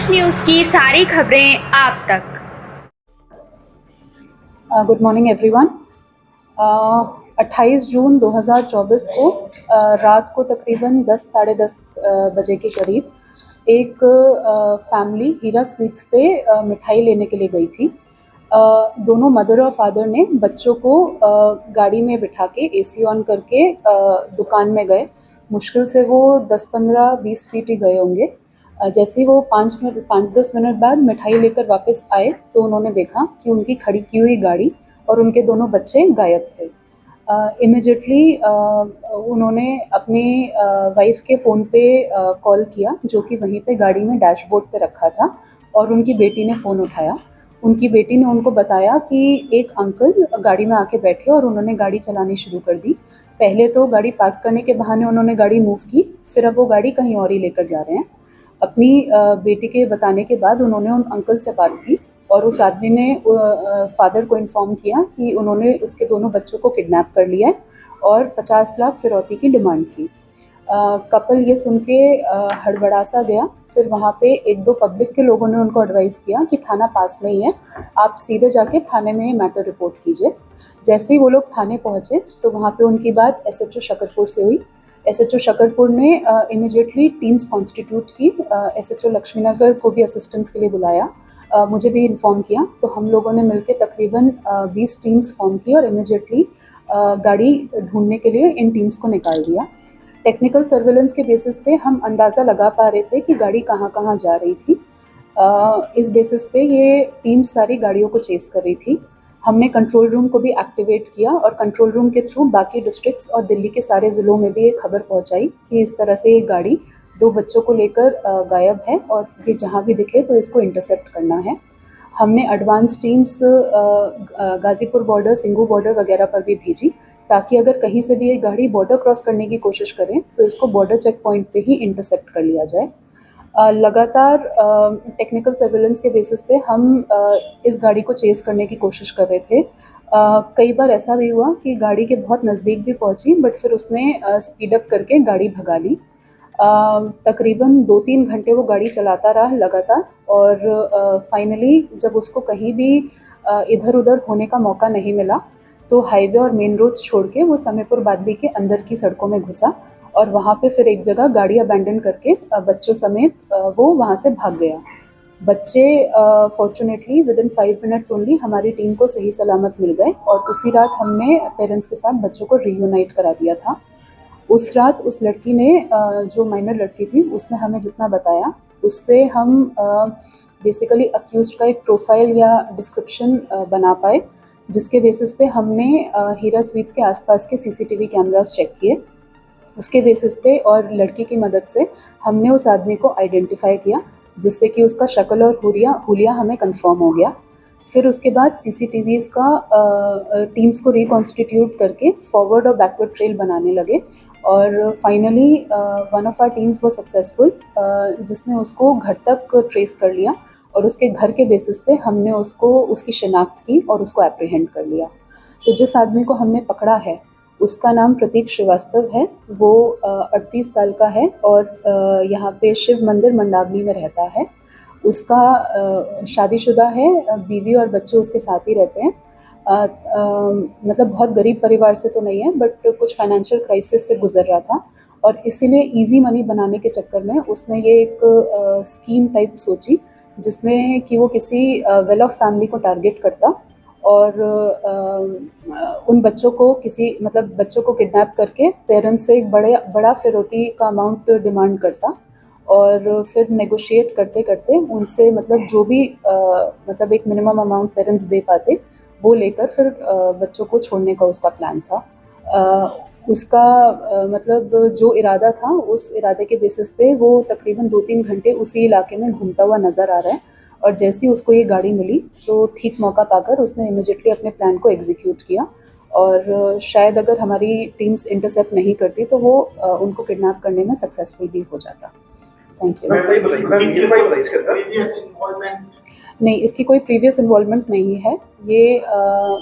देश न्यूज़ की सारी खबरें आप तक। Good morning everyone. 28 जून 2024 को रात को तकरीबन 10 साढ़े 10 बजे के करीब एक फैमिली हीरा स्वीट्स पे मिठाई लेने के लिए गई थी। दोनों मदर और फादर ने बच्चों को गाड़ी में बिठा के एसी ऑन करके दुकान में गए। मुश्किल से वो 10-15-20 फीट ही गए होंगे। जैसे ही वो 5-10 मिनट बाद मिठाई लेकर वापस आए तो उन्होंने देखा कि उनकी खड़ी की हुई गाड़ी और उनके दोनों बच्चे गायब थे। इमिडिएटली उन्होंने अपनी वाइफ के फ़ोन पे कॉल किया, जो कि वहीं पे गाड़ी में डैशबोर्ड पे रखा था, और उनकी बेटी ने फ़ोन उठाया। उनकी बेटी ने उनको बताया कि एक अंकल गाड़ी में आके बैठे और उन्होंने गाड़ी चलानी शुरू कर दी। पहले तो गाड़ी पार्क करने के बहाने उन्होंने गाड़ी मूव की, फिर अब वो गाड़ी कहीं और ही लेकर जा रहे हैं। अपनी बेटी के बताने के बाद उन्होंने उन अंकल से बात की और उस आदमी ने फादर को इन्फॉर्म किया कि उन्होंने उसके दोनों बच्चों को किडनैप कर लिया है और 50 लाख फिरौती की डिमांड की। कपल ये सुन के हड़बड़ा सा गया। फिर वहाँ पे एक दो पब्लिक के लोगों ने उनको एडवाइस किया कि थाना पास में ही है, आप सीधे जाके थाने में मैटर रिपोर्ट कीजिए। जैसे ही वो लोग थाने पहुँचे तो वहाँ पे उनकी बात एसएचओ शकरपुर से हुई। एसएचओ शकरपुर ने इमीडिएटली टीम्स कॉन्स्टिट्यूट की। एसएचओ लक्ष्मीनगर को भी असिस्टेंस के लिए बुलाया, मुझे भी इन्फॉर्म किया। तो हम लोगों ने मिलकर तकरीबन 20 टीम्स फॉर्म की और इमीडिएटली गाड़ी ढूंढने के लिए इन टीम्स को निकाल दिया। टेक्निकल सर्वेलेंस के बेसिस पे हम अंदाज़ा लगा पा रहे थे कि गाड़ी कहाँ कहाँ जा रही थी। इस बेसिस पे ये टीम सारी गाड़ियों को चेस कर रही थी। हमने कंट्रोल रूम को भी एक्टिवेट किया और कंट्रोल रूम के थ्रू बाकी डिस्ट्रिक्ट्स और दिल्ली के सारे ज़िलों में भी ये खबर पहुंचाई कि इस तरह से ये गाड़ी 2 बच्चों को लेकर गायब है और ये जहां भी दिखे तो इसको इंटरसेप्ट करना है। हमने advance teams Ghazipur border, Singhu border वगैरह पर भी भेजी, ताकि अगर कहीं से भी ये गाड़ी बॉर्डर क्रॉस करने की कोशिश करें तो इसको बॉर्डर चेक पॉइंट पे ही इंटरसेप्ट कर लिया जाए। लगातार टेक्निकल सर्वेलेंस के बेसिस पे हम इस गाड़ी को चेस करने की कोशिश कर रहे थे। कई बार ऐसा भी हुआ कि गाड़ी के बहुत नज़दीक भी पहुंची, बट फिर उसने स्पीड अप करके गाड़ी भगा ली। तकरीबन 2-3 घंटे वो गाड़ी चलाता रहा लगातार और फाइनली जब उसको कहीं भी इधर उधर होने का मौका नहीं मिला तो हाईवे और मेन रोड्स छोड़ के वो समीपुर बादली के अंदर की सड़कों में घुसा और वहाँ पे फिर एक जगह गाड़ी अबैंडन करके बच्चों समेत वो वहाँ से भाग गया। बच्चे फॉर्चुनेटली विदिन 5 मिनट्स ओनली हमारी टीम को सही सलामत मिल गए और उसी रात हमने पेरेंट्स के साथ बच्चों को रीयूनाइट करा दिया था। उस रात उस लड़की ने, जो माइनर लड़की थी, उसने हमें जितना बताया उससे हम बेसिकली अक्यूज्ड का एक प्रोफाइल या डिस्क्रिप्शन बना पाए, जिसके बेसिस पे हमने हीरा स्वीट्स के आसपास के सीसीटीवी कैमरास चेक किए। उसके बेसिस पे और लड़की की मदद से हमने उस आदमी को आइडेंटिफाई किया, जिससे कि उसका शक्ल और हुलिया हमें कंफर्म हो गया। फिर उसके बाद सीसीटीवीज़ का टीम्स को रिकॉन्स्टिट्यूट करके फॉरवर्ड और बैकवर्ड ट्रेल बनाने लगे और finally one of our teams वो सक्सेसफुल, जिसने उसको घर तक ट्रेस कर लिया और उसके घर के बेसिस पे हमने उसकी शिनाख्त की और उसको एप्रीहेंड कर लिया। तो जिस आदमी को हमने पकड़ा है उसका नाम प्रतीक श्रीवास्तव है। वो 38 साल का है और यहाँ पे शिव मंदिर मंडावली में रहता है। उसका शादीशुदा है, बीवी और बच्चे उसके साथ ही रहते हैं। मतलब बहुत गरीब परिवार से तो नहीं है, बट कुछ फाइनेंशियल क्राइसिस से गुजर रहा था और इसीलिए इजी मनी बनाने के चक्कर में उसने ये एक स्कीम टाइप सोची, जिसमें कि वो किसी वेल ऑफ फैमिली को टारगेट करता और उन बच्चों को बच्चों को किडनैप करके पेरेंट्स से एक बड़ा फिरौती का अमाउंट डिमांड करता और फिर नेगोशिएट करते करते उनसे जो भी एक मिनिमम अमाउंट पेरेंट्स दे पाते वो लेकर फिर बच्चों को छोड़ने का उसका प्लान था। उसका जो इरादा था, उस इरादे के बेसिस पे वो तकरीबन 2-3 घंटे उसी इलाके में घूमता हुआ नज़र आ रहा है और जैसे ही उसको ये गाड़ी मिली तो ठीक मौका पाकर उसने इमीडिएटली अपने प्लान को एग्जीक्यूट किया और शायद अगर हमारी टीम्स इंटरसेप्ट नहीं करती तो वो उनको किडनैप करने में सक्सेसफुल भी हो जाता। Thank you. नहीं, इसकी कोई प्रीवियस इन्वॉल्वमेंट नहीं है। ये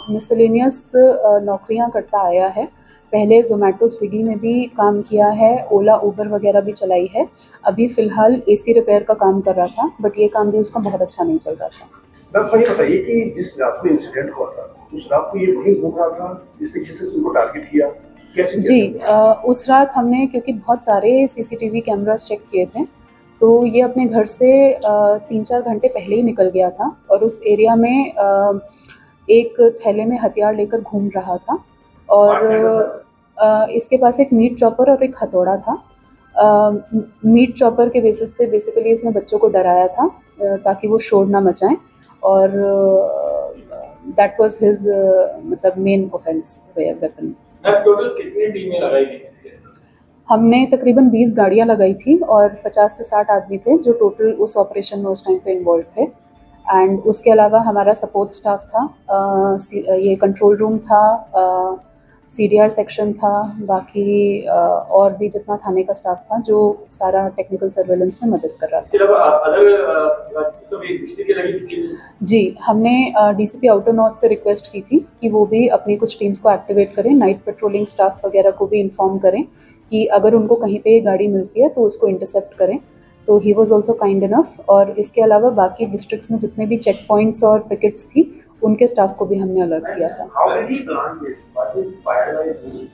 मिसलेनियस नौकरियां करता आया है, पहले ज़ोमैटो स्विगी में भी काम किया है, ओला उबर वगैरह भी चलाई है। अभी फ़िलहाल एसी रिपेयर का काम कर रहा था, बट ये काम भी उसका बहुत अच्छा नहीं चल रहा था। मैम ये बताइए कि जिस रात को इंसिडेंट हुआ था, उस रात को ये वहीं घूम रहा था जिसने जिसने उनको टारगेट किया, कैसे जी, किया? उस रात हमने क्योंकि बहुत सारे सीसीटीवी कैमरास चेक किए थे, तो ये अपने घर से 3-4 घंटे पहले ही निकल गया था और उस एरिया में एक थैले में हथियार लेकर घूम रहा था और इसके पास एक मीट चॉपर और एक हथौड़ा था। मीट चॉपर के बेसिस पे बेसिकली इसने बच्चों को डराया था ताकि वो शोर ना मचाएं और दैट वाज हिज मतलब मेन ऑफेंस वेपन। टोटल कितनी टीमें लगाई गई इसके? हमने तकरीबन 20 गाड़ियां लगाई थी और 50 से 60 आदमी थे जो टोटल उस ऑपरेशन में उस टाइम पे इन्वॉल्व थे। एंड उसके अलावा हमारा सपोर्ट स्टाफ था, ये कंट्रोल रूम था, सीडीआर सेक्शन था, बाकी और भी जितना थाने का स्टाफ था जो सारा टेक्निकल सर्वेलेंस में मदद कर रहा था। इसके अलावा अदर तो भी डिस्ट्रिक्ट के लगी थी? जी, हमने डीसीपी आउटर नॉर्थ से रिक्वेस्ट की थी कि वो भी अपनी कुछ टीम्स को एक्टिवेट करें, नाइट पेट्रोलिंग स्टाफ वगैरह को भी इन्फॉर्म करें कि अगर उनको कहीं पे ये गाड़ी मिलती है तो उसको इंटरसेप्ट करें। तो he was also kind enough और इसके अलावा बाकी डिस्ट्रिक्ट्स में जितने भी चेक पॉइंट्स और पिकेट्स थी उनके स्टाफ को भी हमने अलर्ट किया था। How did he plan this? Was he inspired by a movie?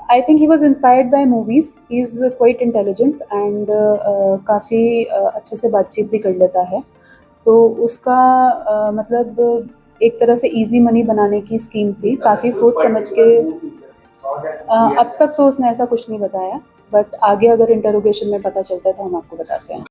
I think he was inspired by movies. He is quite intelligent and काफ़ी अच्छे से बातचीत भी कर लेता है। तो उसका मतलब एक तरह से इजी मनी बनाने की स्कीम थी, काफ़ी सोच समझ के। अब तक तो उसने ऐसा कुछ नहीं बताया, बट आगे अगर इंटरोगेशन में पता चलता है तो हम आपको बताते हैं।